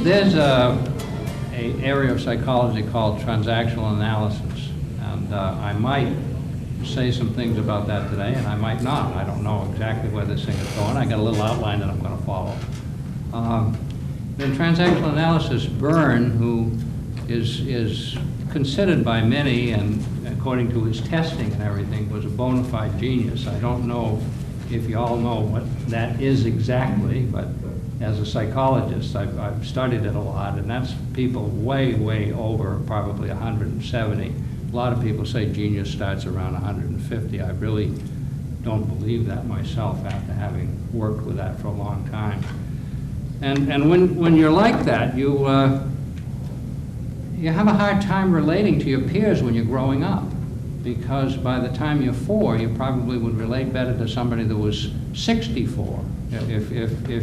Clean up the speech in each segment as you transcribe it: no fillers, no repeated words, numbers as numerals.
there's a area of psychology called transactional analysis, and I might say some things about that today, and I might not. I don't know exactly where this thing is going. I got a little outline that I'm going to follow. In transactional analysis, Byrne, who is considered by many, and according to his testing and everything, was a bona fide genius. I don't know if you all know what that is exactly, but as a psychologist, I've studied it a lot, and that's people way, way over probably 170. A lot of people say genius starts around 150. I really don't believe that myself after having worked with that for a long time. And when you're like that, you have a hard time relating to your peers when you're growing up, because by the time you're 4, you probably would relate better to somebody that was 64, if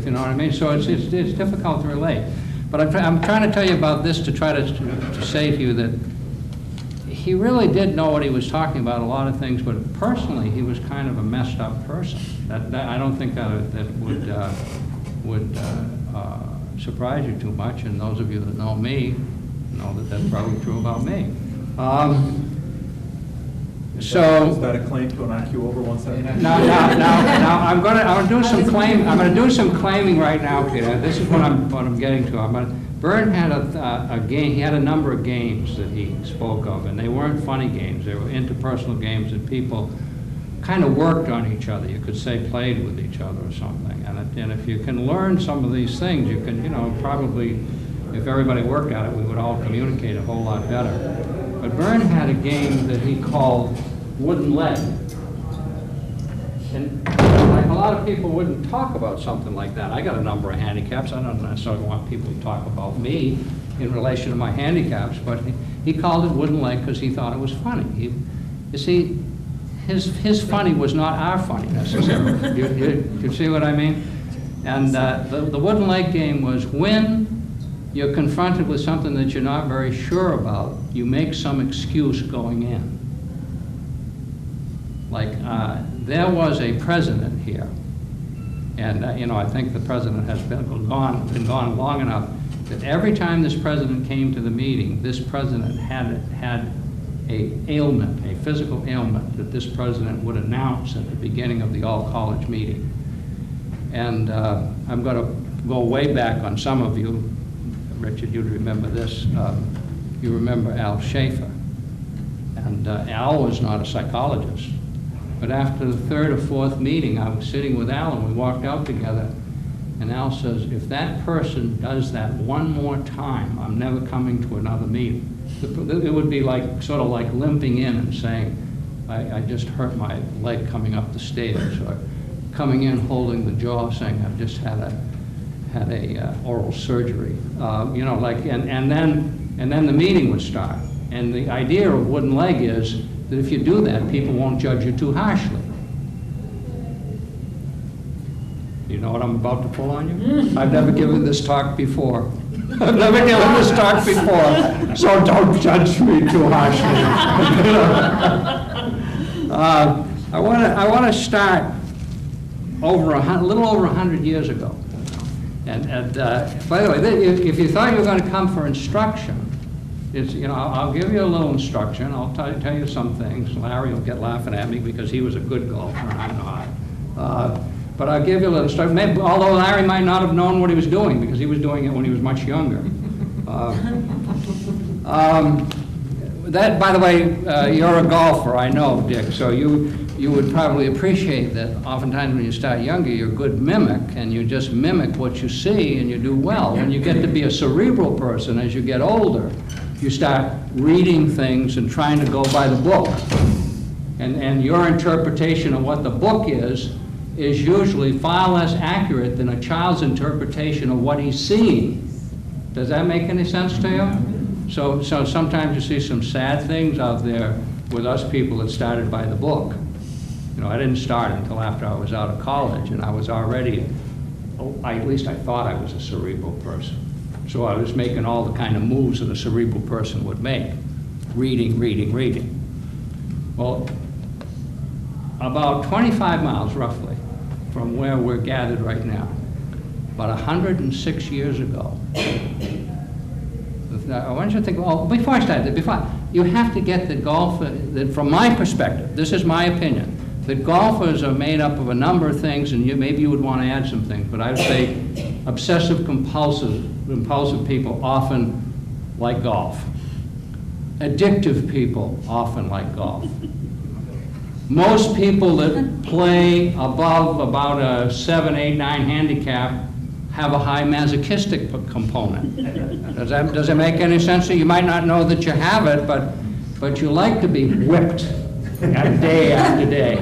you know what I mean. So it's difficult to relate. But I'm trying to tell you about this to try to say to you that he really did know what he was talking about, a lot of things, but personally he was kind of a messed up person. That I don't think that would surprise you too much, and those of you that know me know that that's probably true about me. So is that a claim to an IQ over 170? Now I'm going to do some claim. I'm going to do some claiming right now, Peter. This is what I'm getting to. Byrne had a game. He had a number of games that he spoke of, and they weren't funny games. They were interpersonal games, and people kind of worked on each other. You could say played with each other or something. And if you can learn some of these things, you can, probably, if everybody worked at it, we would all communicate a whole lot better. But Byrne had a game that he called Wooden Leg. And like a lot of people wouldn't talk about something like that. I got a number of handicaps. I don't necessarily want people to talk about me in relation to my handicaps, but he called it Wooden Leg because he thought it was funny. You see, his funny was not our funny necessarily. You see what I mean? And the Wooden Leg game was when you're confronted with something that you're not very sure about, you make some excuse going in. Like, there was a president here, and I think the president has been gone long enough that every time this president came to the meeting, this president had a ailment, a physical ailment that this president would announce at the beginning of the all-college meeting. And I'm going to go way back on some of you. Richard, you'd remember this. You remember Al Schaefer. And Al was not a psychologist. But after the 3rd or 4th meeting, I was sitting with Al, and we walked out together. And Al says, if that person does that one more time, I'm never coming to another meeting. It would be like, sort of like limping in and saying, I just hurt my leg coming up the stairs, or coming in holding the jaw saying, I've just had a oral surgery. And then the meeting would start. And the idea of Wooden Leg is that if you do that, people won't judge you too harshly. You know what I'm about to pull on you? I've never given this talk before. I've never given this talk before, so don't judge me too harshly. I want to start a little over 100 years ago. And by the way, if you thought you were going to come for instruction, I'll give you a little instruction. I'll tell you some things. Larry will get laughing at me because he was a good golfer and I'm not. But I'll give you a little instruction. Maybe, although Larry might not have known what he was doing because he was doing it when he was much younger. That, by the way, you're a golfer, I know, Dick. So you would probably appreciate that oftentimes when you start younger, you're a good mimic, and you just mimic what you see and you do well. When you get to be a cerebral person as you get older, you start reading things and trying to go by the book. And your interpretation of what the book is usually far less accurate than a child's interpretation of what he's seeing. Does that make any sense to you? So sometimes you see some sad things out there with us people that started by the book. I didn't start until after I was out of college, and I was already, at least I thought I was a cerebral person. So I was making all the kind of moves that a cerebral person would make. Reading. Well, about 25 miles roughly from where we're gathered right now about 106 years ago. I want you to think, well, before I start, you have to get that golf, that from my perspective, this is my opinion, that golfers are made up of a number of things, and maybe you would want to add some things, but I would say obsessive compulsive people often like golf. Addictive people often like golf. Most people that play above about a 7, 8, 9 handicap have a high masochistic component. Does it make any sense? So you might not know that you have it, but you like to be whipped day after day.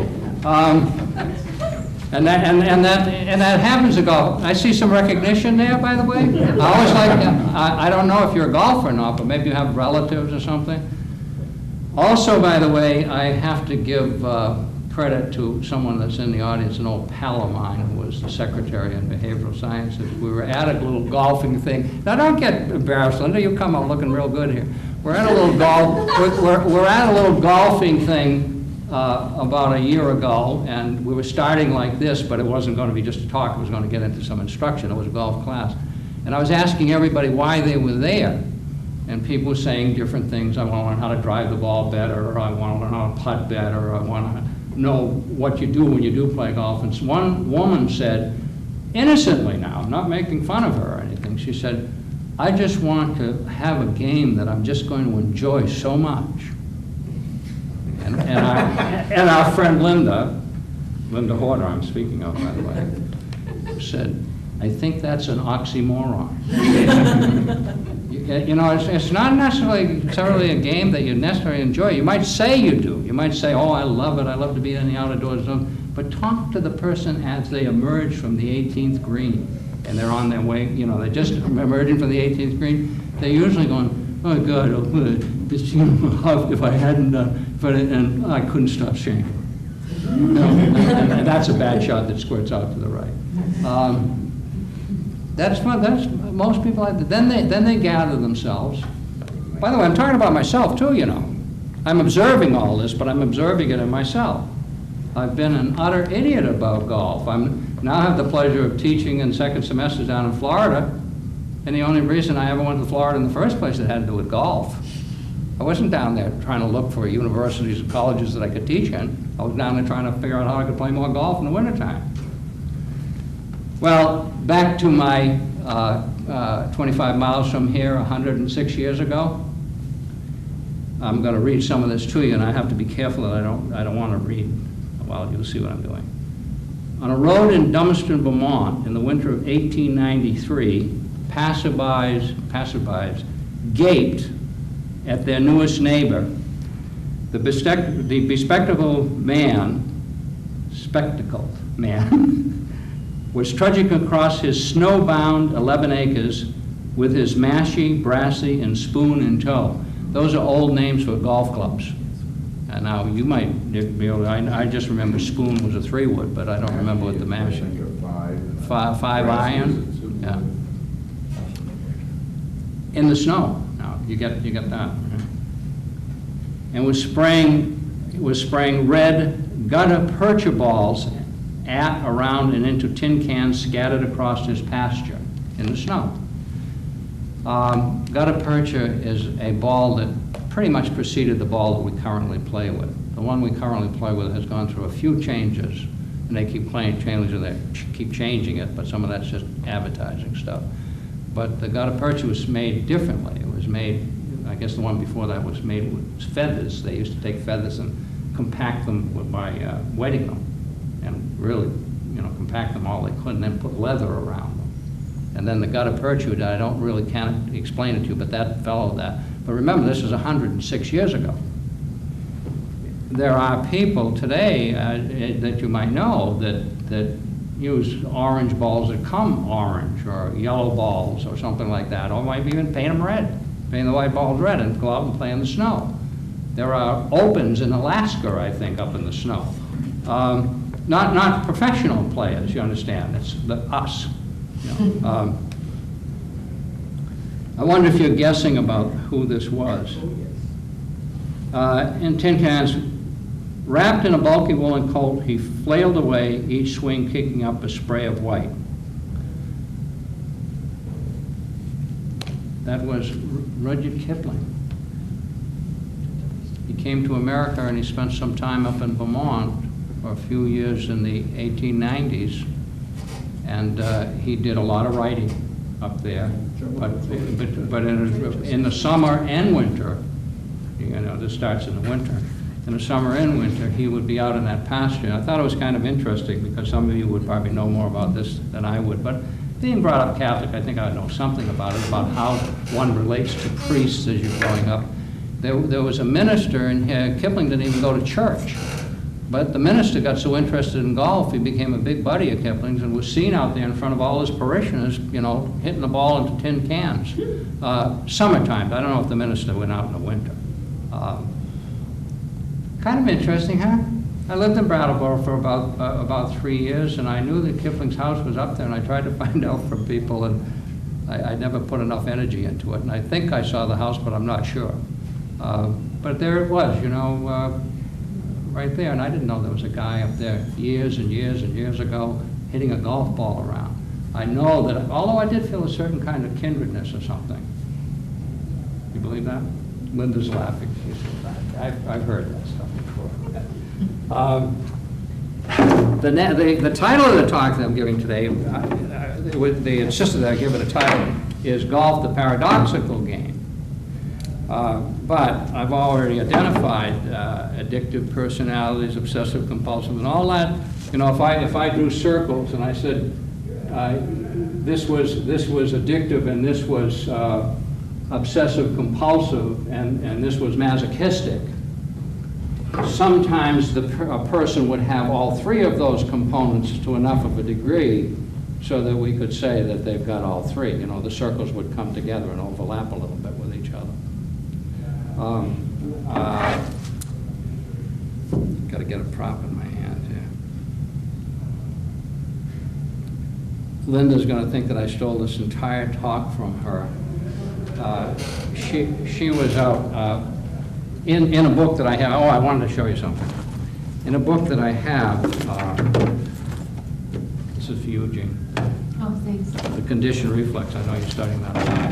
And that happens to golf. I see some recognition there, by the way. I always like, I don't know if you're a golfer or not, but maybe you have relatives or something. Also, by the way, I have to give credit to someone that's in the audience, an old pal of mine who was the secretary in behavioral sciences. We were at a little golfing thing. Now, don't get embarrassed, Linda. You come out looking real good here. We're at a little we're at a little golfing thing about a year ago, and we were starting like this, but it wasn't going to be just a talk. It was going to get into some instruction. It was a golf class, and I was asking everybody why they were there. And people were saying different things. I want to learn how to drive the ball better, or I want to learn how to putt better, or I want to know what you do when you do play golf. And one woman said, innocently now, not making fun of her or anything, she said, I just want to have a game that I'm just going to enjoy so much. And our friend Linda Horter, I'm speaking of, by the way, said, I think that's an oxymoron. You know, it's not necessarily a game that you necessarily enjoy. You might say you do. You might say, oh, I love it. I love to be in the outdoors. But talk to the person as they emerge from the 18th green. And they're on their way, you know, they're just emerging from the 18th green. They're usually going, oh, God, if I hadn't done, and I couldn't stop shaking. And that's a bad shot that squirts out to the right. That's most people like that. Then they gather themselves. By the way, I'm talking about myself too, you know. I'm observing all this, but I'm observing it in myself. I've been an utter idiot about golf. Now have the pleasure of teaching in second semesters down in Florida, and the only reason I ever went to Florida in the first place it had to do with golf. I wasn't down there trying to look for universities and colleges that I could teach in. I was down there trying to figure out how I could play more golf in the wintertime. Well, back to my 25 miles from here, 106 years ago. I'm going to read some of this to you, and I have to be careful that I don't want to read. Well, you'll see what I'm doing. On a road in Dummerston, Vermont, in the winter of 1893, passerbys gaped at their newest neighbor. The bespectacled man, was trudging across his snowbound 11 acres with his mashie, brassy, and spoon in tow. Those are old names for golf clubs. And now you might be able to, I just remember spoon was a 3-wood, but I don't remember what the mashie. Five iron? Yeah. In the snow. Now, you get that. And was spraying red gutta percha balls at, around, and into tin cans scattered across his pasture in the snow. Gutta percha is a ball that pretty much preceded the ball that we currently play with. The one we currently play with has gone through a few changes, and they keep changing it, but some of that's just advertising stuff. But the gutta percha was made differently. It was made, I guess the one before that was made with feathers. They used to take feathers and compact them by wetting them, and really, you know, compact them all they could, and then put leather around them. And then the gutta percha, I don't really can't explain it to you, but that followed that. But remember, this is 106 years ago. There are people today that you might know that use orange balls that come orange, or yellow balls, or something like that, or might even paint them red, paint the white balls red, and go out and play in the snow. There are opens in Alaska, I think, up in the snow. Not professional players, you understand. It's us. You know. I wonder if you're guessing about who this was. In tin cans, wrapped in a bulky woolen coat, he flailed away, each swing kicking up a spray of white. That was Rudyard Kipling. He came to America and he spent some time up in Vermont for a few years in the 1890s. And he did a lot of writing up there. But in the summer and winter, you know, this starts in the winter. In the summer and winter, he would be out in that pasture. I thought it was kind of interesting because some of you would probably know more about this than I would. But being brought up Catholic, I think I know something about it, about how one relates to priests as you're growing up. There was a minister, and Kipling didn't even go to church. But the minister got so interested in golf, he became a big buddy of Kipling's and was seen out there in front of all his parishioners, you know, hitting the ball into tin cans. Summertime, I don't know if the minister went out in the winter. Kind of interesting, huh? I lived in Brattleboro for about 3 years, and I knew that Kipling's house was up there, and I tried to find out from people, and I never put enough energy into it. And I think I saw the house, but I'm not sure. But there it was, you know, right there, and I didn't know there was a guy up there years and years and years ago hitting a golf ball around. I know that, although I did feel a certain kind of kindredness or something. You believe that? Linda's laughing. I've heard that stuff before. The title of the talk that I'm giving today, they insisted that I give it a title, is Golf, the Paradoxical Game. But I've already identified addictive personalities, obsessive compulsive, and all that. You know, if I drew circles and I said this was addictive and this was obsessive compulsive and this was masochistic, sometimes a person would have all three of those components to enough of a degree so that we could say that they've got all three. You know, the circles would come together and overlap a little bit with each other. Got to get a prop in my hand here. Linda's going to think that I stole this entire talk from her. She was out in a book that I have. Oh, I wanted to show you something. In a book that I have, this is for you, Eugene. Oh, thanks. The Conditioned Reflex. I know you're studying that a lot.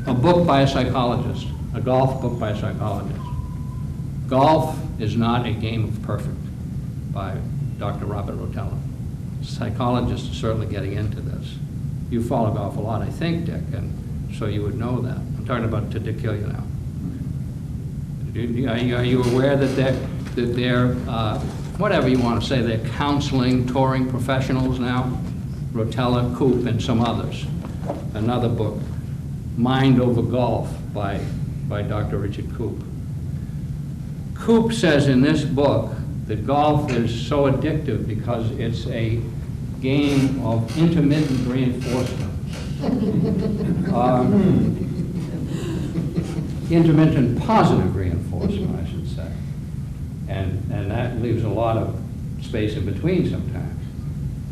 A book by a psychologist, a golf book by a psychologist. Golf is not a game of perfect, by Dr. Robert Rotella. Psychologists are certainly getting into this. You follow golf a lot, I think, Dick, and so you would know that. I'm talking about to Dick Hillier now. Are you aware that they're whatever you want to say, they're counseling, touring professionals now? Rotella, Coop, and some others. Another book, Mind Over Golf by Dr. Richard Coop. Coop says in this book that golf is so addictive because it's a game of intermittent reinforcement. Intermittent positive reinforcement, I should say. And that leaves a lot of space in between sometimes.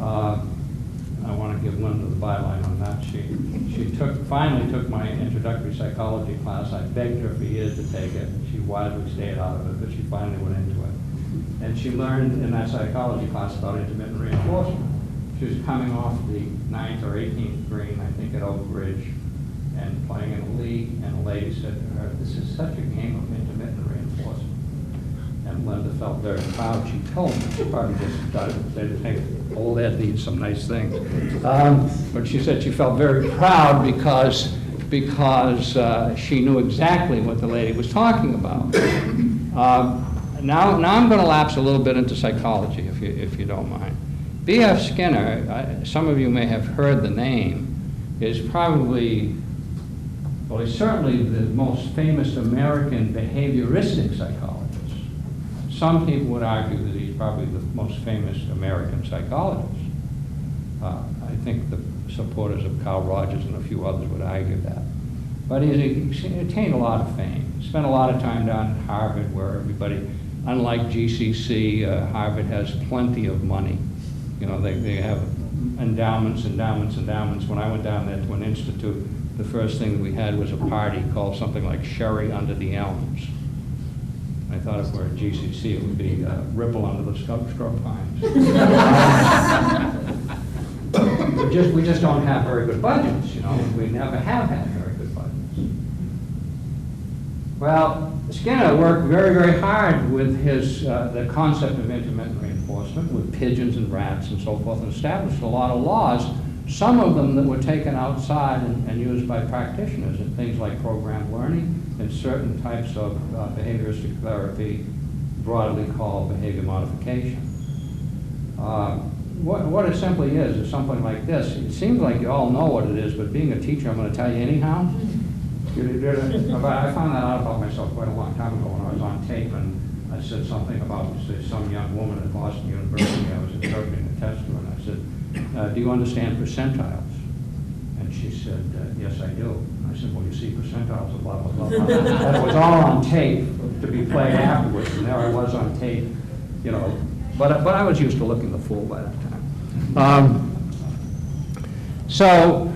I want to give Linda the byline on that. She finally took my introductory psychology class. I begged her for years to take it. She wisely stayed out of it, but she finally went into it. And she learned in that psychology class about intermittent reinforcement. She was coming off the 9th or 18th green, I think, at Oak Ridge, and playing in a league, and a lady said to her, "This is such a game of intermittent reinforcement." And Linda felt very proud. She told me, she probably just started to think, old Ed needs some nice things. But she said she felt very proud because she knew exactly what the lady was talking about. Now I'm going to lapse a little bit into psychology, if you don't mind. B.F. Skinner, some of you may have heard the name, is probably, well, he's certainly the most famous American behavioristic psychologist. Some people would argue that he's probably the most famous American psychologist. I think the supporters of Carl Rogers and a few others would argue that. But he's attained a lot of fame. He spent a lot of time down at Harvard, where everybody, unlike GCC, Harvard has plenty of money. You know, they have endowments. When I went down there to an institute, the first thing that we had was a party called something like Sherry Under the Elms. I thought if we were at GCC, it would be Ripple Under the Scrub Pines. We just don't have very good budgets, you know. We never have had very good budgets. Well, Skinner worked very, very hard with his, the concept of intermittent reinforcement with pigeons and rats and so forth, and established a lot of laws, some of them that were taken outside and used by practitioners in things like programmed learning and certain types of behavioristic therapy, broadly called behavior modification. What it simply is something like this. It seems like you all know what it is, but being a teacher, I'm going to tell you anyhow. I found that out about myself quite a long time ago when I was on tape, and I said something about, say, some young woman at Boston University. I was interpreting a test to her, and I said, do you understand percentiles? And she said, yes, I do. And I said, well, you see percentiles of blah, blah, blah, blah. And it was all on tape to be played afterwards, and there I was on tape, you know. But I was used to looking the fool by that time. So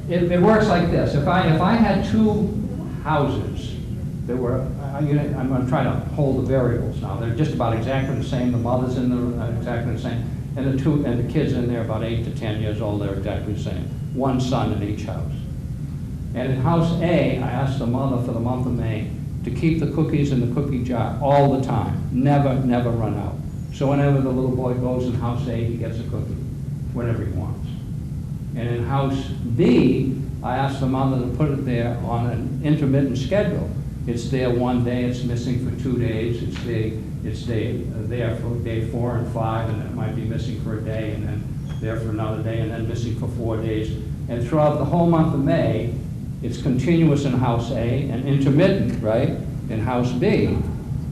it works like this. If I had two houses that were, I'm going to try to hold the variables now. They're just about exactly the same. The mother's in there exactly the same, and the kids in there about 8 to 10 years old. They're exactly the same. One son in each house. And in house A, I asked the mother for the month of May to keep the cookies in the cookie jar all the time, never run out. So whenever the little boy goes in house A, he gets a cookie, whenever he wants. And in house B, I asked the mother to put it there on an intermittent schedule. It's there one day, it's missing for 2 days, it's there for day 4 and 5, and it might be missing for a day, and then there for another day, and then missing for 4 days. And throughout the whole month of May, it's continuous in house A and intermittent, right, in house B.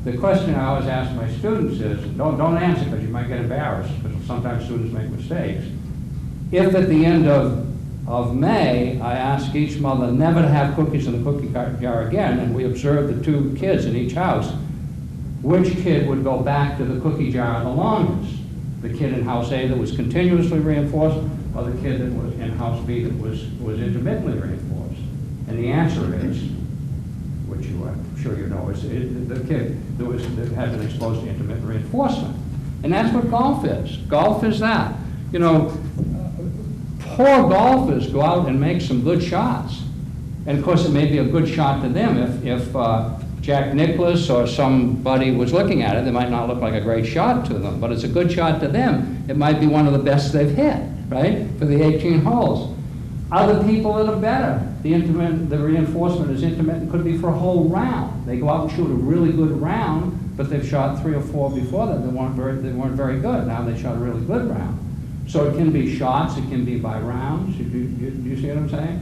The question I always ask my students is, don't answer because you might get embarrassed, because sometimes students make mistakes. If at the end of May, I ask each mother never to have cookies in the cookie jar again, and we observe the 2 kids in each house, which kid would go back to the cookie jar the longest? The kid in house A that was continuously reinforced, or the kid that was in house B that was intermittently reinforced? And the answer is, which I'm sure you know, is the kid that had been exposed to intermittent reinforcement. And that's what golf is. Golf is that. You know, poor golfers go out and make some good shots. And of course, it may be a good shot to them. If Jack Nicklaus or somebody was looking at it, it might not look like a great shot to them, but it's a good shot to them. It might be one of the best they've hit, right, for the 18 holes. Other people that are better, the reinforcement is intermittent, could be for a whole round. They go out and shoot a really good round, but they've shot 3 or 4 before that. They weren't very good. Now they shot a really good round. So it can be shots, it can be by rounds. Do you see what I'm saying?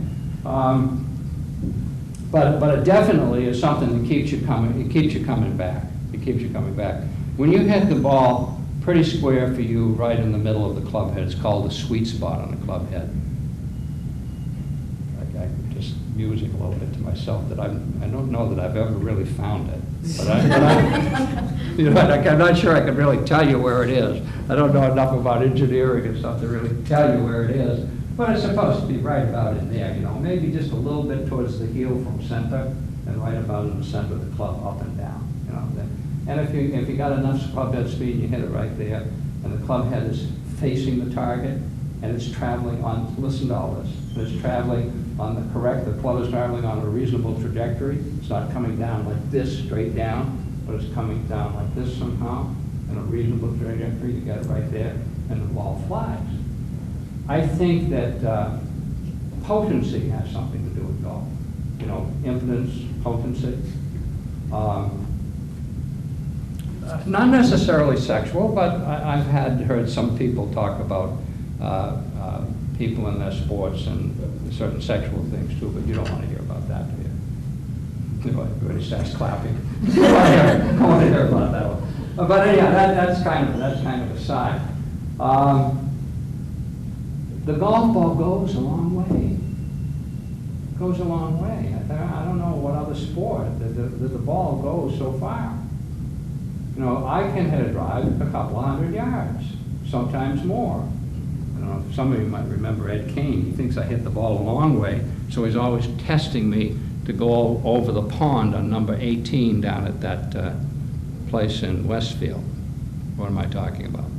But it definitely is something that keeps you coming. It keeps you coming back. It keeps you coming back. When you hit the ball pretty square for you, right in the middle of the club head, it's called the sweet spot on the club head. I'm just musing a little bit to myself that I don't know that I've ever really found it. But you know, I'm not sure I can really tell you where it is. I don't know enough about engineering and stuff to really tell you where it is. But it's supposed to be right about in there, you know, maybe just a little bit towards the heel from center, and right about in the center of the club, up and down, you know. And if you got enough club head speed, you hit it right there, and the club head is facing the target, and it's traveling on, listen to all this, it's traveling on the club is traveling on a reasonable trajectory. It's not coming down like this, straight down, but it's coming down like this somehow, in a reasonable trajectory. You got it right there, and the ball flies. I think that potency has something to do with golf. You know, impotence, potency. Not necessarily sexual, but I've heard some people talk about people in their sports and certain sexual things too, but you don't want to hear about that, do you? Everybody starts clapping. I want to hear about that one. But anyhow, that's kind of aside. The golf ball goes a long way. Goes a long way. I don't know what other sport that the ball goes so far. You know, I can hit a drive a couple of 100 yards, sometimes more. I don't know if some of you might remember Ed Kane. He thinks I hit the ball a long way, so he's always testing me to go over the pond on number 18 down at that place in Westfield. What am I talking about?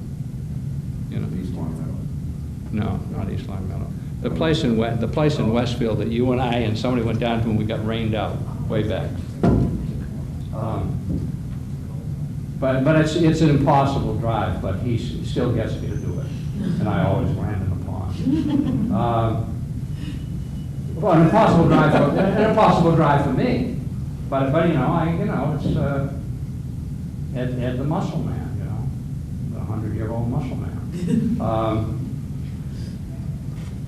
You know, East Long No, not East Long Meadow. The place in Westfield that you and I and somebody went down to when we got rained out way back. But it's an impossible drive, but he still gets me to do it, and I always land in the pond. Well, an impossible drive for me, but you know, it's Ed the muscle man, you know, the 100-year-old muscle man.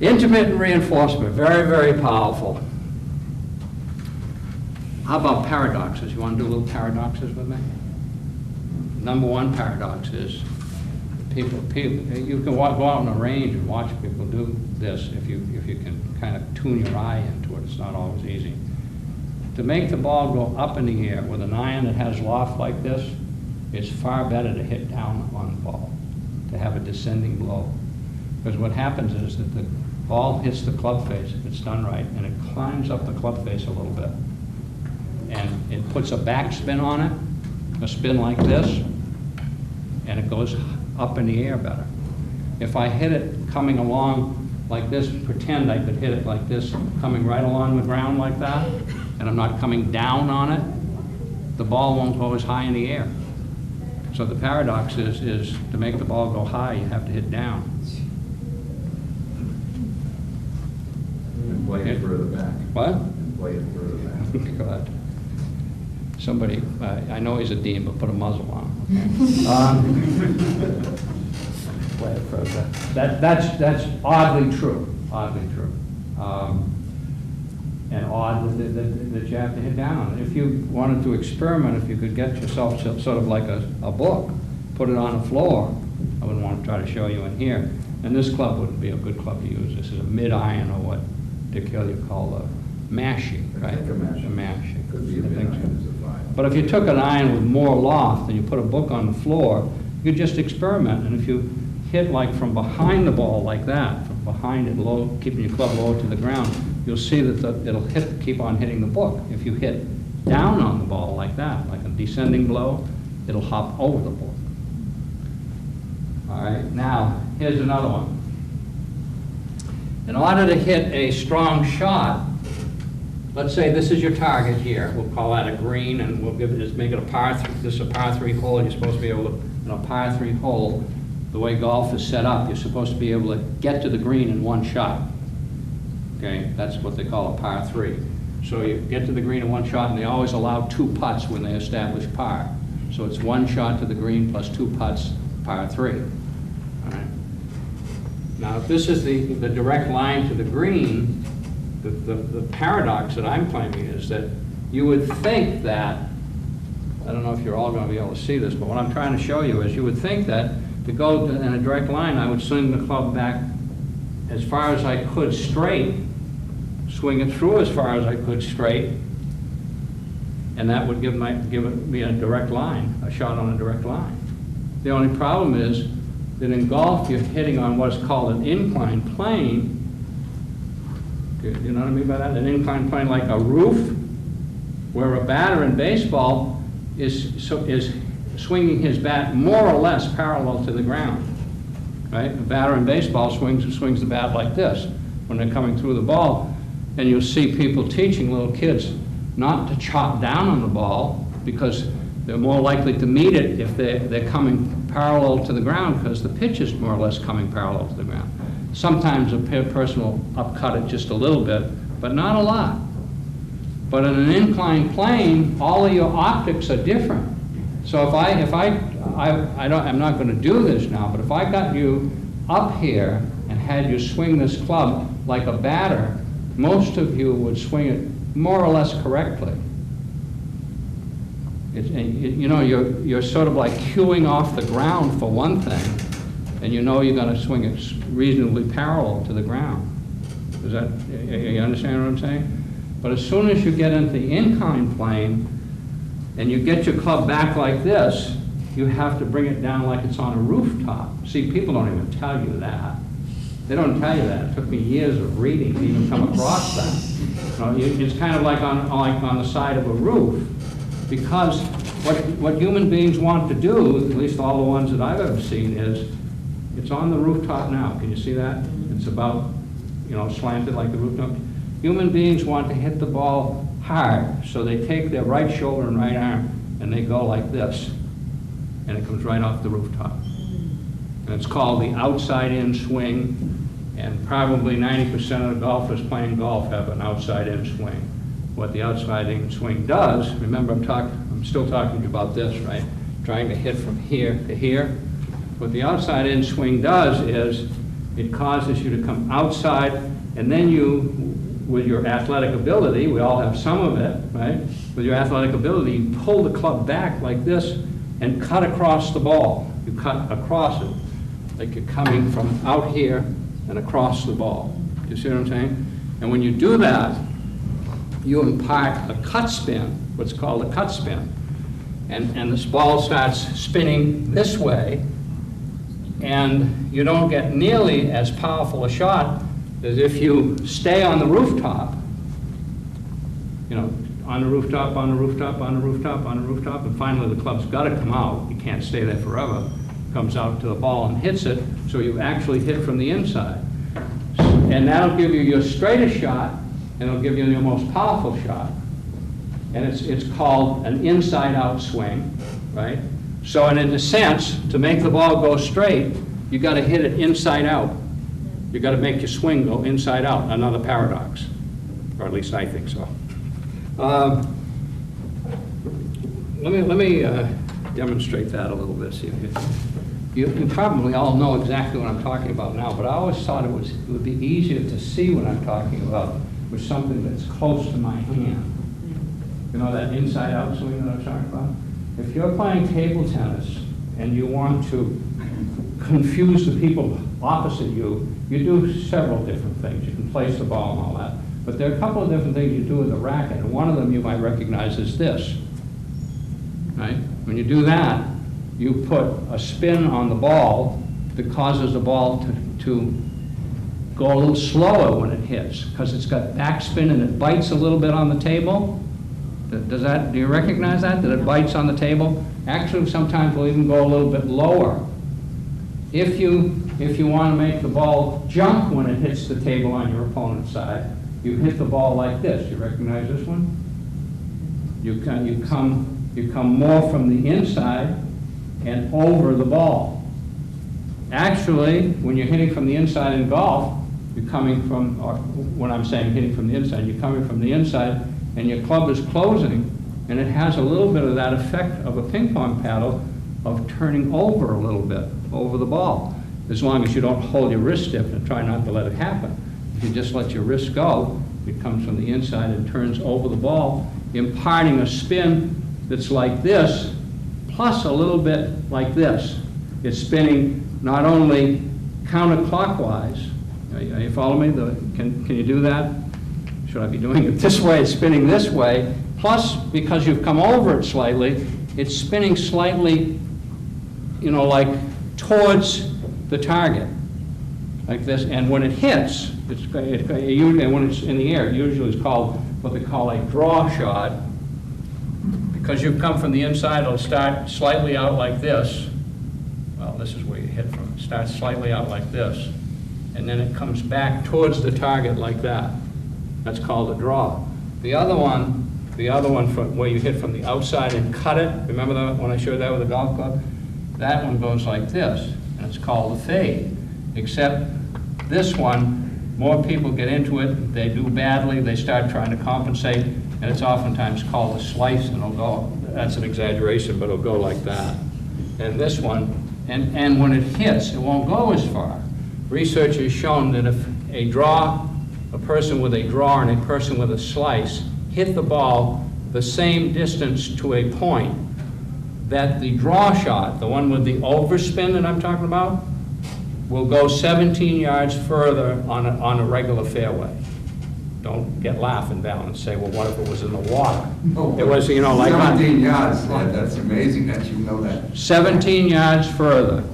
Intermittent reinforcement, very, very powerful. How about paradoxes? You want to do little paradoxes with me? Number one paradox is people. You can go out on a range and watch people do this if you can kind of tune your eye into it. It's not always easy. To make the ball go up in the air with an iron that has loft like this, it's far better to hit down on the ball, to have a descending blow. Because what happens is that the ball hits the club face if it's done right, and it climbs up the club face a little bit. And it puts a backspin on it, a spin like this, and it goes up in the air better. If I hit it coming along like this, pretend I could hit it like this, coming right along the ground like that, and I'm not coming down on it, the ball won't go as high in the air. So the paradox is to make the ball go high, you have to hit down. And play it further back. What? And play it further back. God. Somebody, I know he's a dean, but put a muzzle on him. Play it further. That's oddly true, and odd that you have to hit down on it. If you wanted to experiment, if you could get yourself sort of like a book, put it on the floor. I wouldn't want to try to show you in here. And this club wouldn't be a good club to use. This is a mid-iron, or what Dick Hilliard called a mashie, right? I think a mashie. A mashie. Could be a I think mid-iron as a five. But if you took an iron with more loft and you put a book on the floor, you could just experiment. And if you hit like from behind the ball like that, from behind it low, keeping your club low to the ground, you'll see that it'll keep on hitting the book. If you hit down on the ball like that, like a descending blow, it'll hop over the book. All right, now here's another one. In order to hit a strong shot, let's say this is your target here. We'll call that a green, and we'll make it a par 3. This is a par 3 hole. You're supposed to be able to, in a par 3 hole, the way golf is set up, you're supposed to be able to get to the green in one shot. Okay, that's what they call a par 3. So you get to the green in one shot, and they always allow 2 putts when they establish par. So it's 1 shot to the green plus 2 putts, par 3. All right. Now, if this is the direct line to the green, the paradox that I'm claiming is that you would think that, I don't know if you're all going to be able to see this, but what I'm trying to show you is you would think that to go in a direct line, I would swing the club back as far as I could straight, swing it through as far as I could straight, and that would give me a direct line, a shot on a direct line. The only problem is that in golf, you're hitting on what's called an inclined plane. You know what I mean by that? An inclined plane like a roof, where a batter in baseball is swinging his bat more or less parallel to the ground, right? A batter in baseball swings the bat like this when they're coming through the ball, and you'll see people teaching little kids not to chop down on the ball because they're more likely to meet it if they're coming parallel to the ground, because the pitch is more or less coming parallel to the ground. Sometimes a person will upcut it just a little bit, but not a lot. But in an inclined plane, all of your optics are different. So I'm not going to do this now, but if I got you up here and had you swing this club like a batter, most of you would swing it more or less correctly. You're sort of like cueing off the ground for one thing, and you know you're going to swing it reasonably parallel to the ground. You understand what I'm saying? But as soon as you get into the inclined plane and you get your club back like this, you have to bring it down like it's on a rooftop. See, people don't even tell you that. They don't tell you that. It took me years of reading to even come across that. It's kind of like on the side of a roof, because what human beings want to do, at least all the ones that I've ever seen, is It's on the rooftop now. Can you see that? It's about, slanted like the rooftop. Human beings want to hit the ball hard, so they take their right shoulder and right arm, and they go like this, and it comes right off the rooftop. And it's called the outside-in swing, and probably 90% of the golfers playing golf have an outside-in swing. What the outside-in swing does, remember I'm still talking to you about this, right? Trying to hit from here to here. What the outside-in swing does is it causes you to come outside, and then you, with your athletic ability, we all have some of it, right? With your athletic ability, you pull the club back like this and cut across the ball. You cut across it, like you're coming from out here and across the ball. You see what I'm saying? And when you do that, you impart a cut spin, what's called a cut spin. And this ball starts spinning this way, and you don't get nearly as powerful a shot as if you stay on the rooftop, on the rooftop, on the rooftop, on the rooftop, on the rooftop, and finally the club's got to come out. You can't stay there forever. Comes out to the ball and hits it, so you actually hit from the inside. And that'll give you your straightest shot, and it'll give you your most powerful shot. And it's called an inside-out swing, right? So in a sense, to make the ball go straight, you got to hit it inside out. You got to make your swing go inside out. Another paradox, or at least I think so. Let me demonstrate that a little bit. See if you probably all know exactly what I'm talking about now, but I always thought it would be easier to see what I'm talking about with something that's close to my hand. You know that inside-out swing that I'm talking about? If you're playing table tennis and you want to confuse the people opposite you, you do several different things. You can place the ball and all that. But there are a couple of different things you do with the racket, and one of them you might recognize is this, right? When you do that, you put a spin on the ball that causes the ball to go a little slower when it hits, because it's got backspin and it bites a little bit on the table. Do you recognize that it bites on the table? Actually, sometimes we'll even go a little bit lower. If you want to make the ball jump when it hits the table on your opponent's side, you hit the ball like this. You recognize this one? You come more from the inside and over the ball. Actually, when you're hitting from the inside in golf, you're coming from, or when I'm saying hitting from the inside, you're coming from the inside and your club is closing, and it has a little bit of that effect of a ping pong paddle of turning over a little bit over the ball, as long as you don't hold your wrist stiff and try not to let it happen. If you just let your wrist go, it comes from the inside and turns over the ball, imparting a spin that's like this, plus a little bit like this. It's spinning not only counterclockwise. Are you following me? Can you do that? Should I be doing it this way? It's spinning this way. Plus, because you've come over it slightly, it's spinning slightly, like towards the target, like this. And when it hits, and when it's in the air, it usually is called what they call a draw shot. Because you've come from the inside, it'll start slightly out like this. Well, this is where you hit from. It starts slightly out like this. And then it comes back towards the target like that. That's called a draw. The other one from where you hit from the outside and cut it, remember that when I showed that with a golf club? That one goes like this, and it's called a fade. Except this one, more people get into it, they do badly, they start trying to compensate, and it's oftentimes called a slice, and it'll go, that's an exaggeration, but it'll go like that. And this one, and when it hits, it won't go as far. Research has shown that if a person with a draw and a person with a slice hit the ball the same distance to a point, that the draw shot, the one with the overspin that I'm talking about, will go 17 yards further on a regular fairway. Don't get laughing down and say, well, what if it was in the water? Oh, it was, like 17 yards, that's amazing that you know that. 17 yards further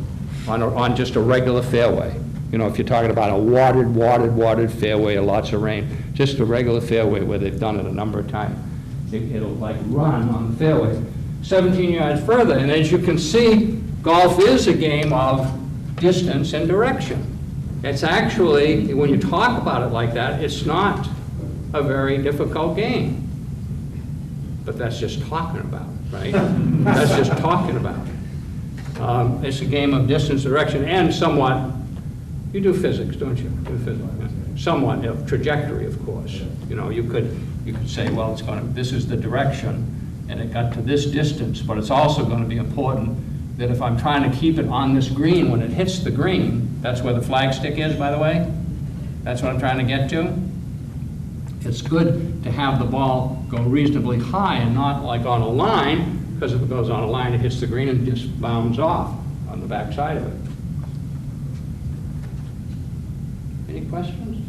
on just a regular fairway. If you're talking about a watered fairway, lots of rain, just a regular fairway where they've done it a number of times, it'll like run on the fairway. 17 yards further, and as you can see, golf is a game of distance and direction. It's actually, when you talk about it like that, it's not a very difficult game. But that's just talking about it, right? That's just talking about it. It's a game of distance, direction, and somewhat, you do physics, don't you? Do physics, yeah. Somewhat of trajectory, of course. You know, you could say, well, it's going to, this is the direction, and it got to this distance, but it's also going to be important that if I'm trying to keep it on this green, when it hits the green, that's where the flagstick is, by the way. That's what I'm trying to get to. It's good to have the ball go reasonably high and not like on a line, because if it goes on a line, it hits the green and just bounds off on the back side of it. Any questions?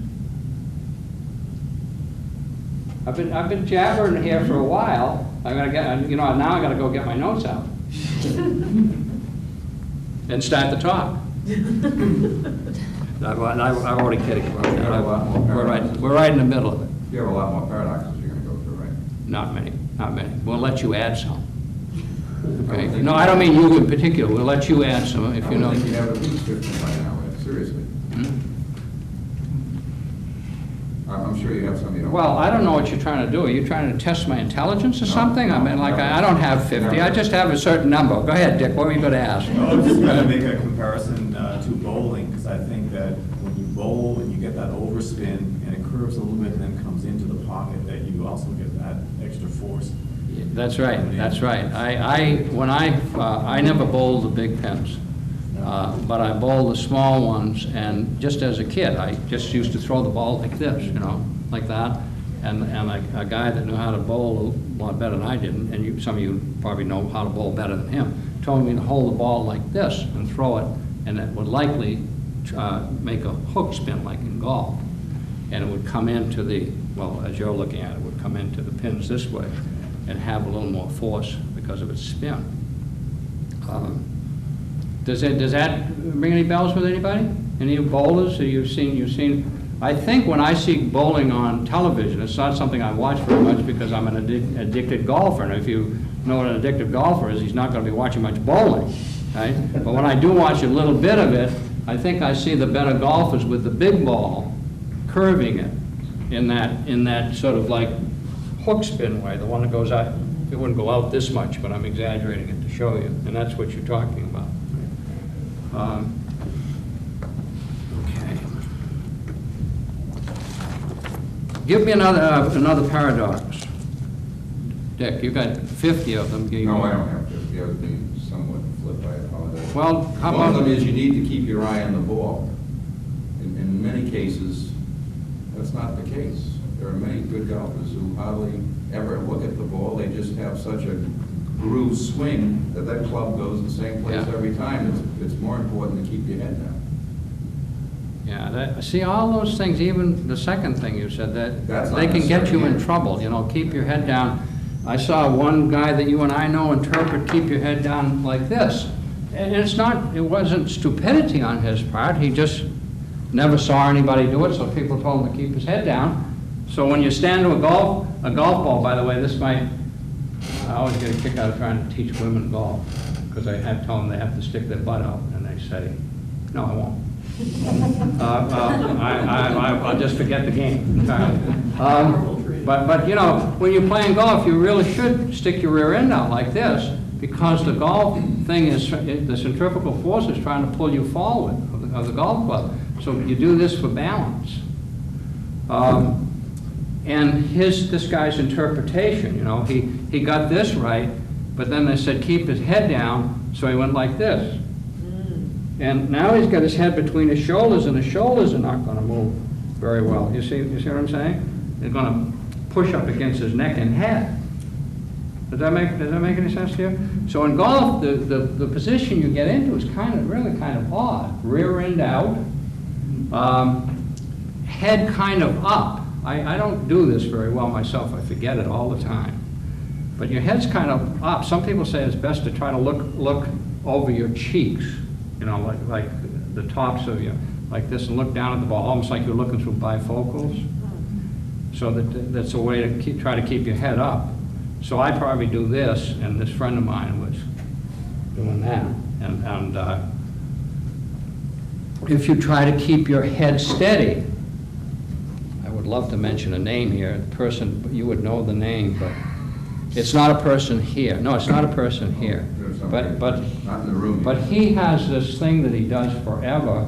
I've been jabbering here for a while. I'm gonna get, you know, now I gotta go get my notes out and start the talk. I'm already kidding about that. We're right in the middle of it. You have a lot more paradoxes you're gonna go through, right? Not many. We'll let you add some. Okay? No, I don't mean you in particular. We'll let you add some if you know. I don't think you have at least 15 by now, seriously. I'm sure you have some you don't. Well, I don't know what you're trying to do. Are you trying to test my intelligence or something? I mean, like, I don't have 50. I just have a certain number. Go ahead, Dick. What were you going to ask? I was just going to make a comparison to bowling, because I think that when you bowl and you get that overspin and it curves a little bit and then comes into the pocket, that you also get that extra force. That's right. That's right. I never bowled the big pins. But I bowled the small ones, and just as a kid, I just used to throw the ball like this, you know, like that. And a guy that knew how to bowl a lot better than I did, and some of you probably know how to bowl better than him, told me to hold the ball like this and throw it, and it would likely make a hook spin like in golf. And it would come into the, well, as you're looking at it, would come into the pins this way and have a little more force because of its spin. Does that ring any bells with anybody? Any bowlers that you've seen? I think when I see bowling on television, it's not something I watch very much because I'm an addicted golfer. And if you know what an addicted golfer is, he's not going to be watching much bowling, right? But when I do watch a little bit of it, I think I see the better golfers with the big ball curving it in that sort of like hook spin way, the one that goes out. It wouldn't go out this much, but I'm exaggerating it to show you, and that's what you're talking about. Okay. Give me another paradox. Dick, you got 50 of them. No, I don't have 50. I was being somewhat flip, I apologize. Well, how One of about... them is you need to keep your eye on the ball. In many cases, that's not the case. There are many good golfers who hardly ever look at the ball. They just have such a groove swing that club goes the same place every time. It's more important to keep your head down. Yeah, see, all those things, even the second thing you said, That's they not can get you in necessary. trouble, you know, keep your head down. I saw one guy that you and I know interpret keep your head down like this. And it wasn't stupidity on his part, he just never saw anybody do it, so people told him to keep his head down. So when you stand to a golf ball, by the way, I always get a kick out of trying to teach women golf, because I have told them they have to stick their butt out, and they say, no, I won't. I'll just forget the game entirely. But you know, when you're playing golf, you really should stick your rear end out like this, because the golf thing is, the centrifugal force is trying to pull you forward of the golf club. So you do this for balance. And this guy's interpretation, you know, he got this right, but then they said keep his head down, so he went like this. And now he's got his head between his shoulders, and his shoulders are not going to move very well. You see what I'm saying? They're going to push up against his neck and head. Does that make any sense to you? So in golf, the position you get into is really kind of odd. Rear end out, head kind of up. I don't do this very well myself. I forget it all the time. But your head's kind of up. Some people say it's best to try to look over your cheeks, you know, like the tops of you, like this, and look down at the ball, almost like you're looking through bifocals. So that's a way to try to keep your head up. So I probably do this, and this friend of mine was doing that, and if you try to keep your head steady, I would love to mention a name here, the person, you would know the name, but it's not a person here. No, it's not a person here. There's But somebody not in the room. but he has this thing that he does forever.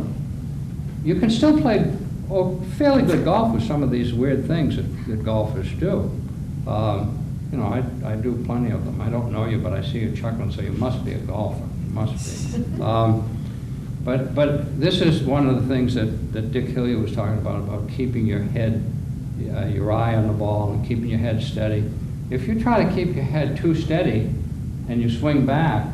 You can still play fairly good golf with some of these weird things that golfers do. You know, I do plenty of them. I don't know you, but I see you chuckling, so you must be a golfer. You must be. But this is one of the things that Dick Hillier was talking about keeping your head, your eye on the ball and keeping your head steady. If you try to keep your head too steady and you swing back,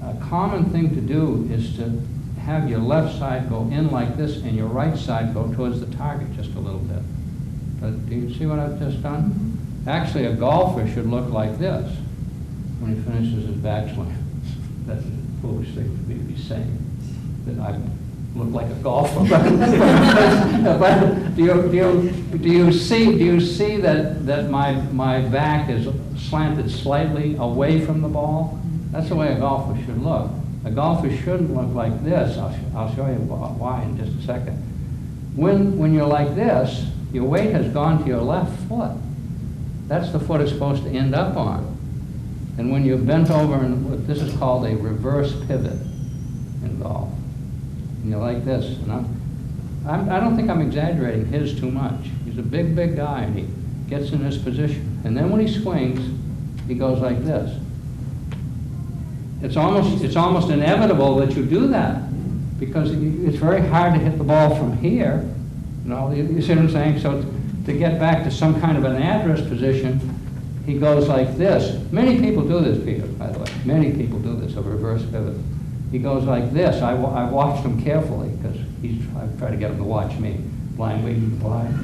a common thing to do is to have your left side go in like this and your right side go towards the target just a little bit. But do you see what I've just done? Actually, a golfer should look like this when he finishes his backswing. That's a foolish thing for me to be saying, that I look like a golfer. But do you see that my back is slanted slightly away from the ball? That's the way a golfer should look. A golfer shouldn't look like this. I'll show you why in just a second. When you're like this, your weight has gone to your left foot. That's the foot it's supposed to end up on. And when you're bent over, and this is called a reverse pivot in golf. And you're like this. And I don't think I'm exaggerating his too much. He's a big, big guy, and he gets in this position. And then when he swings, he goes like this. It's almost inevitable that you do that, because it's very hard to hit the ball from here. You see what I'm saying? So to get back to some kind of an address position, he goes like this. Many people do this, Peter, by the way. Many people do this, a reverse pivot. He goes like this. I watched him carefully, because I try to get him to watch me, blind leading the blind.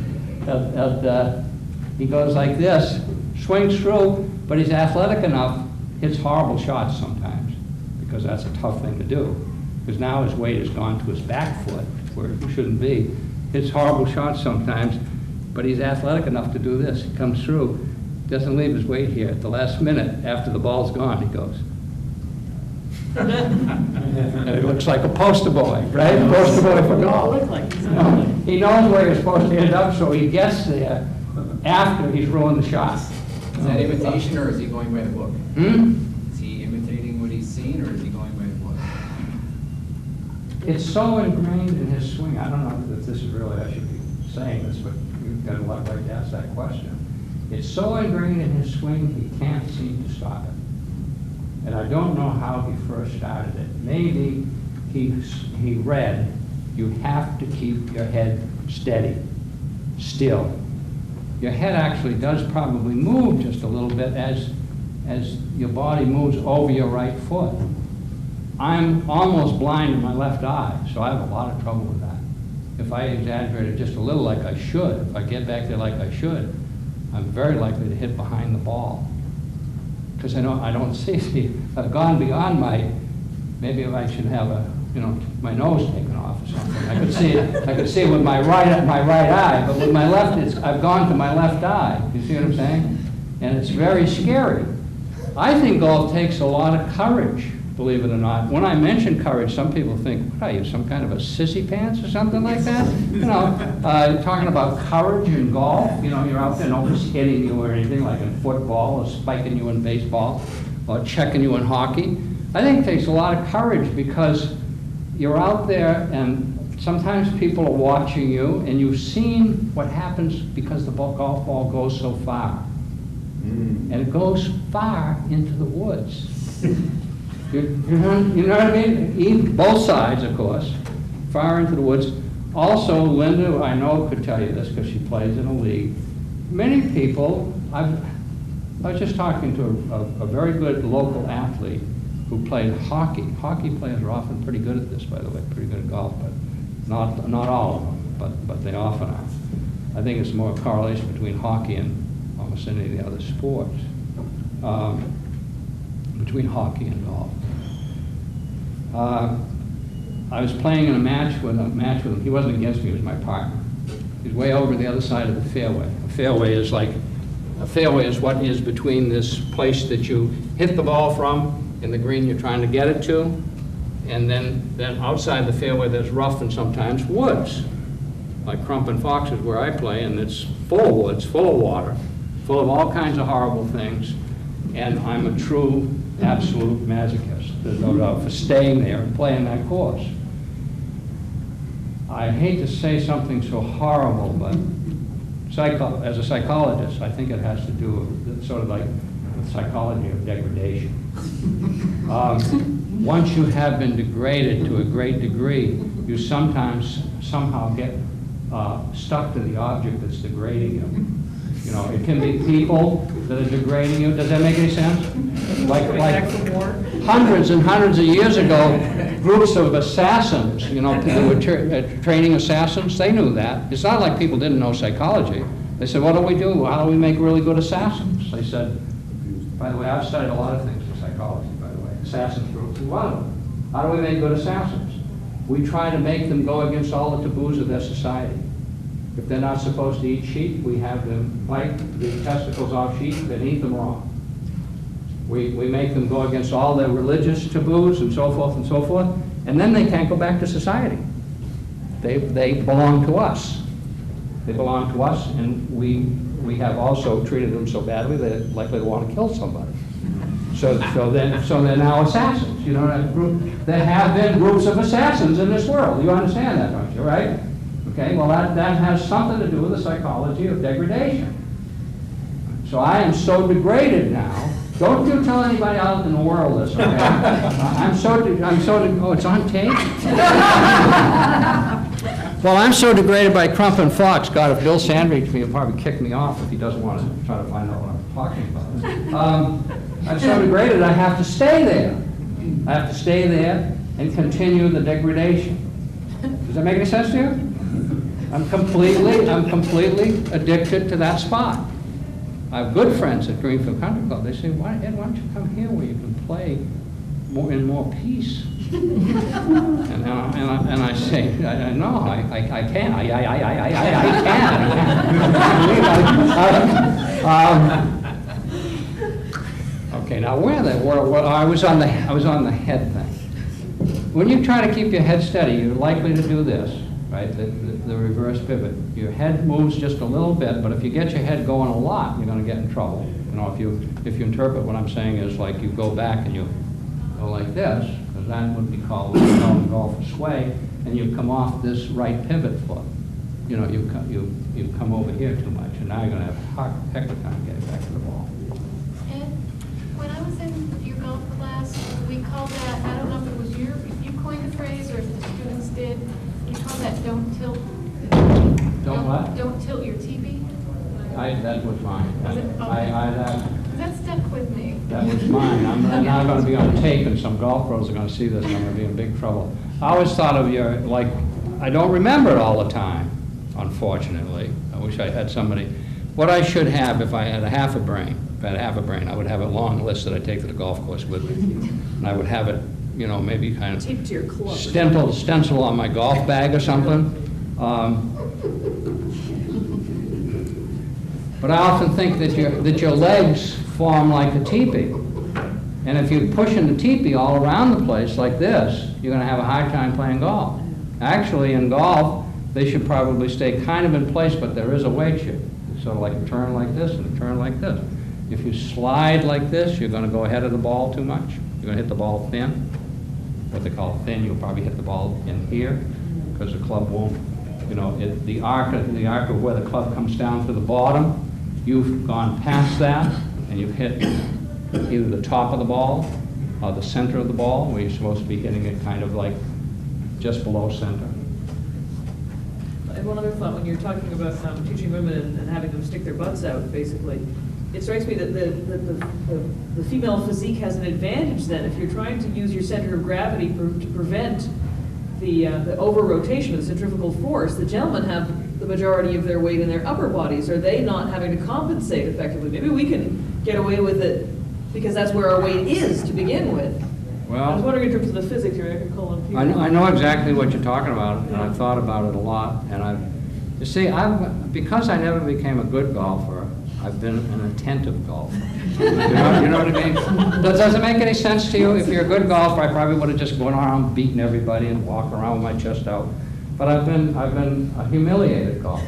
He goes like this, swings through, but he's athletic enough, hits horrible shots sometimes, because that's a tough thing to do. Because now his weight has gone to his back foot, where it shouldn't be. Hits horrible shots sometimes, but he's athletic enough to do this. He comes through, doesn't leave his weight here. At the last minute, after the ball's gone, he goes. And it looks like a poster boy, right? Poster boy for golf. He knows where he's supposed to end up, so he gets there after he's ruined the shot. Is that imitation, or is he going by the book? Is he imitating what he's seen, or is he going by the book? It's so ingrained in his swing. I don't know if this is really, I should be saying this, but you've got a lot right to ask that question. It's so ingrained in his swing, he can't seem to stop it. And I don't know how he first started it. Maybe he read, you have to keep your head steady, still. Your head actually does probably move just a little bit as your body moves over your right foot. I'm almost blind in my left eye, so I have a lot of trouble with that. If I exaggerate it just a little like I should, if I get back there like I should, I'm very likely to hit behind the ball. Because I don't see, I've gone beyond maybe I should have my nose taken off or something. I could see with my right eye, but with my left, I've gone to my left eye. You see what I'm saying? And it's very scary. I think golf takes a lot of courage, believe it or not. When I mention courage, some people think, what are you, some kind of a sissy pants or something like that? Talking about courage in golf, you're out there, nobody's hitting you or anything like in football or spiking you in baseball or checking you in hockey. I think it takes a lot of courage, because you're out there and sometimes people are watching you, and you've seen what happens because the golf ball goes so far. And it goes far into the woods. You know what I mean? Both sides, of course, far into the woods. Also, Linda, I know, could tell you this because she plays in a league. Many people, I was just talking to a very good local athlete who played hockey. Hockey players are often pretty good at this, by the way, pretty good at golf, but not all of them, but they often are. I think it's more a correlation between hockey and almost any of the other sports, between hockey and golf. I was playing in a match with him. He wasn't against me, he was my partner. He's way over the other side of the fairway. A fairway is what is between this place that you hit the ball from and the green you're trying to get it to, And then outside the fairway, there's rough and sometimes woods, like Crump and Fox is where I play, and it's full of woods, full of water, full of all kinds of horrible things. And I'm a true, absolute masochist, there's no doubt, for staying there and playing that course. I hate to say something so horrible, but as a psychologist, I think it has to do with sort of like the psychology of degradation. Once you have been degraded to a great degree, you somehow get stuck to the object that's degrading you. You know, it can be people that are degrading you. Does that make any sense? Like hundreds and hundreds of years ago, groups of assassins, you know, that were training assassins, they knew that. It's not like people didn't know psychology. They said, what do we do? How do we make really good assassins? They said, by the way, I've studied a lot of things in psychology, by the way. Assassins groups, one of them. How do we make good assassins? We try to make them go against all the taboos of their society. If they're not supposed to eat sheep, we have them bite the testicles off sheep and eat them raw. We make them go against all their religious taboos and so forth, and then they can't go back to society. They belong to us. They belong to us, and we have also treated them so badly they're likely to want to kill somebody. So they're now assassins. You know, there have been groups of assassins in this world. You understand that, don't you, right? Okay, well that has something to do with the psychology of degradation. So I am so degraded now. Don't you tell anybody out in the world this, okay? Oh, it's on tape? Well, I'm so degraded by Crump and Fox. God, if Bill Sand reached me, he'll probably kick me off if he doesn't want to try to find out what I'm talking about. I'm so degraded I have to stay there. I have to stay there and continue the degradation. Does that make any sense to you? I'm completely addicted to that spot. I have good friends at Greenfield Country Club. They say, Ed, why don't you come here where you can play in more peace? and I say, no, I can't. Okay, now where the world? Well, I was on the head thing. When you try to keep your head steady, you're likely to do this, right? The reverse pivot. Your head moves just a little bit, but if you get your head going a lot, you're going to get in trouble. You know, if you interpret what I'm saying as like you go back and you go like this, because that would be called golf sway, and you come off this right pivot foot. You know, you come over here too much, and now you're going to have a heck of a time getting back to the ball. And when I was in your golf class, we called that, I don't know if it was if you coined the phrase or if the students did, you called that don't tilt. Don't what? Don't tilt your TV. That was mine. Was it? Okay. That stuck with me. That was mine. I'm now going to be on tape, and some golf pros are going to see this, and I'm going to be in big trouble. I always thought of your, like, I don't remember it all the time, unfortunately. I wish I had somebody. What I should have if I had half a brain, I would have a long list that I take to the golf course with me. And I would have it, you know, maybe kind of taped to your club. Stencil on my golf bag or something. But I often think that your legs form like a teepee. And if you're pushing the teepee all around the place like this, you're going to have a hard time playing golf. Actually, in golf, they should probably stay kind of in place, but there is a weight shift. Sort of like a turn like this and a turn like this. If you slide like this, you're going to go ahead of the ball too much. You're going to hit the ball thin. What they call thin, you'll probably hit the ball in here because the club won't, you know, the arc of where the club comes down to the bottom, you've gone past that and you've hit either the top of the ball or the center of the ball, where you're supposed to be hitting it kind of like just below center. And one other thought, when you're talking about teaching women and having them stick their butts out, basically, it strikes me that the female physique has an advantage then if you're trying to use your center of gravity to prevent the over-rotation of the centrifugal force. The gentlemen have the majority of their weight in their upper bodies. Are they not having to compensate effectively? Maybe we can get away with it because that's where our weight is to begin with. Well, I was wondering in terms of the physics here, I could call on people. I know exactly what you're talking about, and I've thought about it a lot. And you see, because I never became a good golfer, I've been an attentive golfer. You know what I mean? Does it make any sense to you? If you're a good golfer, I probably would have just gone around beating everybody and walking around with my chest out. But I've been a humiliated golfer,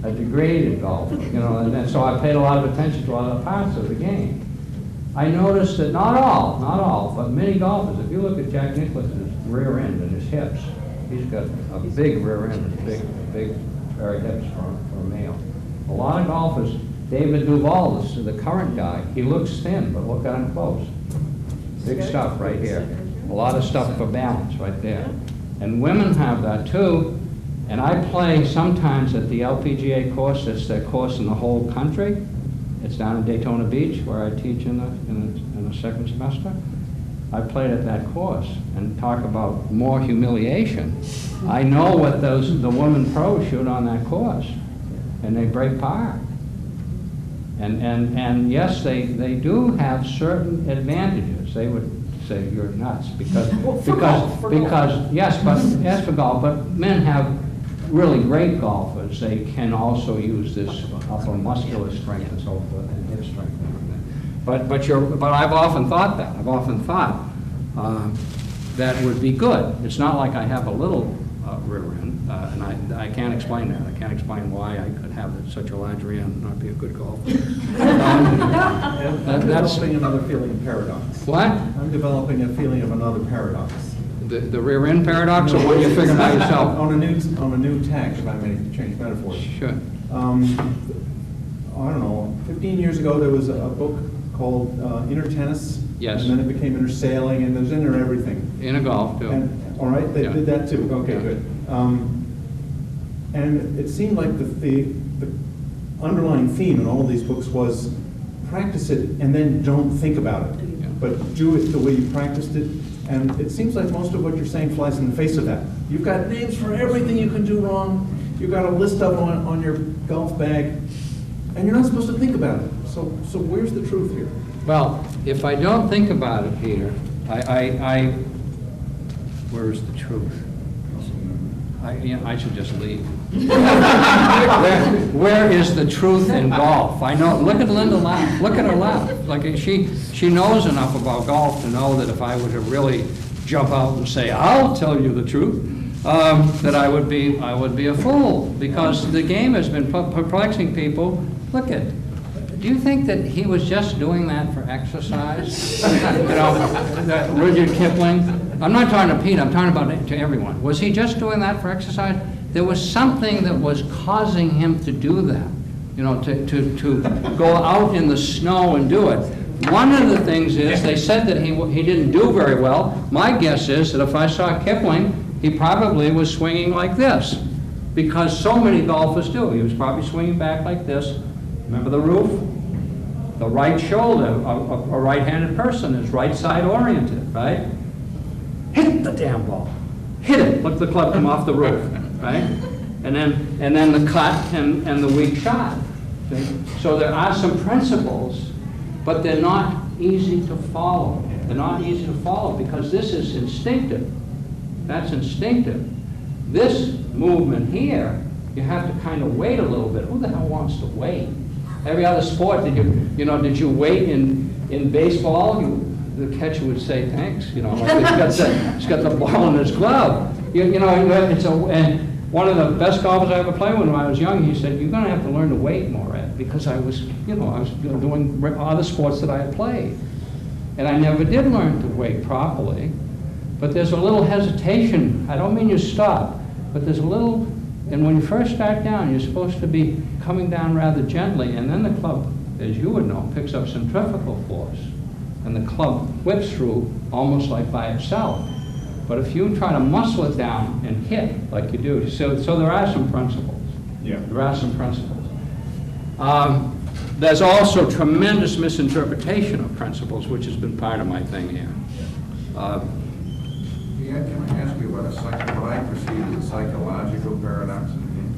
a degraded golfer, you know, and so I paid a lot of attention to other parts of the game. I noticed that not all, but many golfers, if you look at Jack Nicklaus's rear end and his hips, he's got a big rear end, and big pair of hips for a male. A lot of golfers, David Duval, the current guy, he looks thin, but look at him close. Big stuff right here. A lot of stuff for balance right there. And women have that too. And I play sometimes at the LPGA course. It's their course in the whole country. It's down in Daytona Beach where I teach in the second semester. I played at that course and talk about more humiliation. I know what the women pros shoot on that course, and they break par. And yes, they do have certain advantages. They would say you're nuts because for golf. Yes, for golf. But men have really great golfers. They can also use this upper muscular strength and so forth, and hip strength and everything. But I've often thought that. I've often thought that would be good. It's not like I have a little rear end, and I can't explain that. I can't explain why I could have such a large rear end and not be a good golfer. I'm developing another feeling of paradox. What? I'm developing a feeling of another paradox. The rear end paradox, or what you figure by yourself? On a new tack, if I may change metaphors. Sure. I don't know, 15 years ago, there was a book called Inner Tennis. Yes. And then it became Inner Sailing, and there's Inner Everything. Inner golf, too. And, all right, they Yeah. did that too. Okay, Yeah. good. And it seemed like the underlying theme in all of these books was practice it and then don't think about it. Yeah. But do it the way you practiced it. And it seems like most of what you're saying flies in the face of that. You've got names for everything you can do wrong. You've got a list of them on your golf bag, and you're not supposed to think about it. So where's the truth here? Well, if I don't think about it, Peter, where's the truth? I should just leave. Where is the truth in golf? I know, look at Linda laugh, look at her laugh. Like she knows enough about golf to know that if I were to really jump out and say, I'll tell you the truth, that I would be a fool, because the game has been perplexing people. Look at, do you think that he was just doing that for exercise? That Rudyard Kipling. I'm not talking to Pete, I'm talking about to everyone. Was he just doing that for exercise? There was something that was causing him to do that, to go out in the snow and do it. One of the things is, they said that he didn't do very well. My guess is that if I saw Kipling, he probably was swinging like this, because so many golfers do. He was probably swinging back like this. Remember the roof? The right shoulder, a right-handed person is right side oriented, right? Hit the damn ball. Hit it. Look, the club come off the roof, right? And then the cut and the weak shot. See? So there are some principles, but they're not easy to follow. They're not easy to follow because this is instinctive. That's instinctive. This movement here, you have to kind of wait a little bit. Who the hell wants to wait? Every other sport, did you wait in baseball? The catcher would say thanks, like he's got the ball in his glove. And one of the best golfers I ever played with when I was young, he said, you're going to have to learn to wait more, Ed, because I was doing other sports that I had played. And I never did learn to wait properly. But there's a little hesitation. I don't mean you stop, but there's a little, and when you first start down, you're supposed to be coming down rather gently, and then the club, as you would know, picks up centrifugal force, and the club whips through almost like by itself. But if you try to muscle it down and hit like you do, so there are some principles. Yeah. There are some principles. There's also tremendous misinterpretation of principles, which has been part of my thing here. Yeah, can I ask you about what I perceive as a psychological paradox in the game?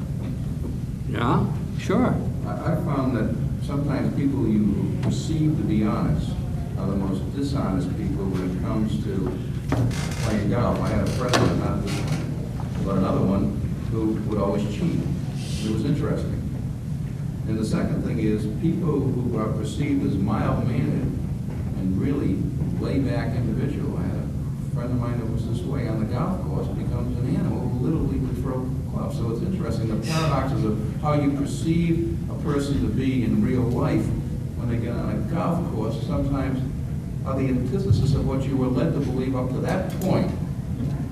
Yeah, sure. I found that sometimes people you perceive to be honest are the most dishonest people when it comes to playing golf. I had a president, not this one, but another one, who would always cheat. It was interesting. And the second thing is, people who are perceived as mild-mannered and really laid-back individual. I had a friend of mine that was this way on the golf course, becomes an animal who literally would throw clubs. So it's interesting, the paradoxes of how you perceive a person to be in real life when they get on a golf course sometimes are the antithesis of what you were led to believe up to that point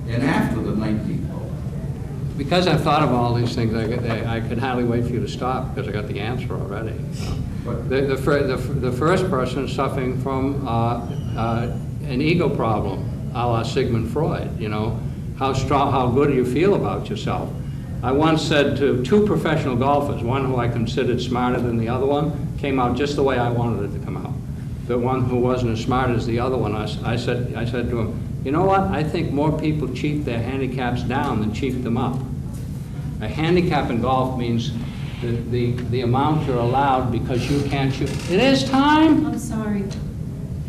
and after the 19th hole. Because I've thought of all these things, I could hardly wait for you to stop, because I got the answer already. But The first person is suffering from an ego problem, a la Sigmund Freud, you know. How strong, how good do you feel about yourself? I once said to 2 professional golfers, one who I considered smarter than the other one, came out just the way I wanted it to come out. The one who wasn't as smart as the other one, I said to him, you know what, I think more people cheat their handicaps down than cheat them up. A handicap in golf means the amount you're allowed because you can't shoot. It is time! I'm sorry.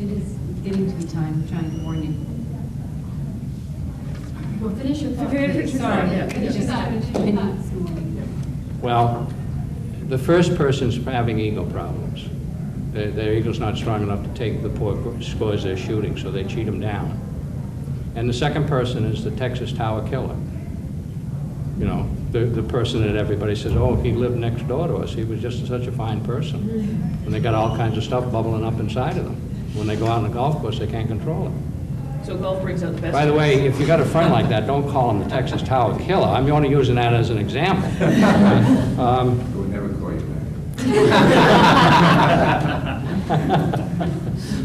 It is getting to be time. I'm trying to warn you. Well, finish your thought. Finish your thought, yeah. Finish your thought. Well, the first person's having ego problems. Their ego's not strong enough to take the poor scores they're shooting, so they cheat them down. And the second person is the Texas Tower Killer. You know, the person that everybody says, oh, he lived next door to us, he was just such a fine person. And they got all kinds of stuff bubbling up inside of them. When they go out on the golf course, they can't control it. So golf brings out the best. By the way, if you got a friend like that, don't call him the Texas Tower Killer. I'm only using that as an example. I would never call you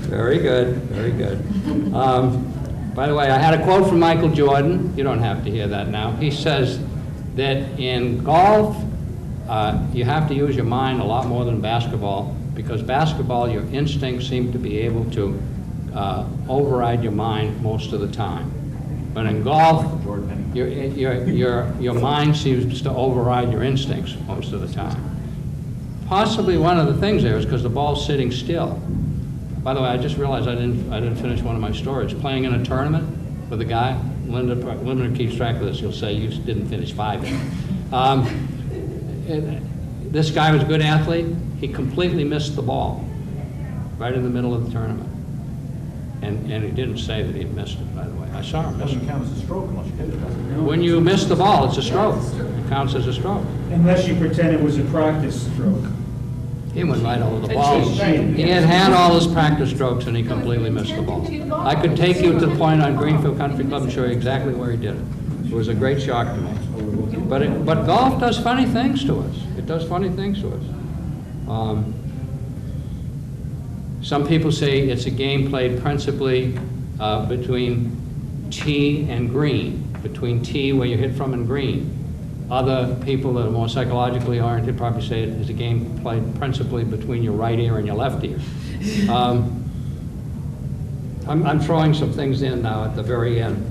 Very good, very good. By the way, I had a quote from Michael Jordan. You don't have to hear that now. He says that in golf, you have to use your mind a lot more than basketball, because basketball, your instincts seem to be able to override your mind most of the time. But in golf, your mind seems to override your instincts most of the time. Possibly one of the things there is because the ball's sitting still. By the way, I just realized I didn't finish one of my stories. Playing in a tournament with a guy, Linda keeps track of this, you'll say you didn't finish 5 this guy was a good athlete. He completely missed the ball right in the middle of the tournament. And he didn't say that he had missed it, by the way. I saw him miss it. Doesn't count as a stroke unless you hit it, does it? When you miss the ball, it's a stroke. It counts as a stroke. Unless you pretend it was a practice stroke. He went right over the A ball. cheat. He had all his practice strokes and he completely missed the ball. I could take you to the point on Greenfield Country Club and show you exactly where he did it. It was a great shock to me. But golf does funny things to us. It does funny things to us. Some people say it's a game played principally between tee and green, between tee where you hit from and green. Other people that are more psychologically oriented probably say it is a game played principally between your right ear and your left ear. I'm throwing some things in now at the very end.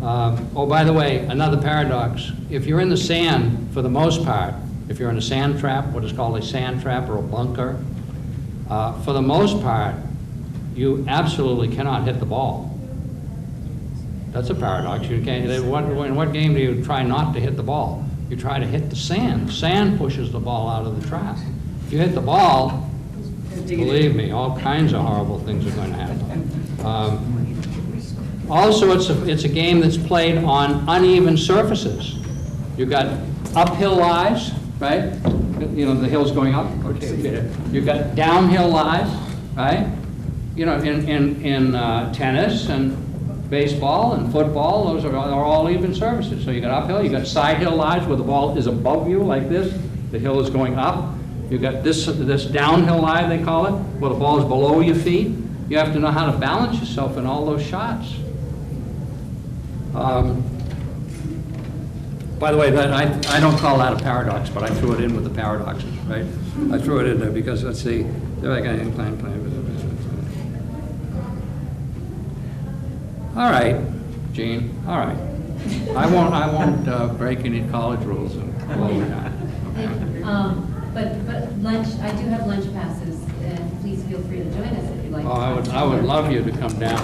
Oh, by the way, another paradox. If you're in the sand, for the most part, if you're in a sand trap, what is called a sand trap or a bunker, for the most part, you absolutely cannot hit the ball. That's a paradox. You can't. In what game do you try not to hit the ball? You try to hit the sand. Sand pushes the ball out of the trap. If you hit the ball, believe me, all kinds of horrible things are going to happen. Also, it's a game that's played on uneven surfaces. You've got uphill lies, right? You know, the hill's going up. Okay. You've got downhill lies, right? You know, in tennis and baseball and football, those are all even surfaces. So you got uphill, you got side hill lies where the ball is above you like this, the hill is going up. You've got this downhill lie, they call it, where the ball is below your feet. You have to know how to balance yourself in all those shots. By the way, I don't call that a paradox, but I threw it in with the paradoxes, right? I threw it in there because, let's see, there I got incline plane. All right, Gene, all right. I won't break any college rules and blow it out. Okay? But lunch, I do have lunch passes, and please feel free to join us if you'd like. Oh, I would love you to come down.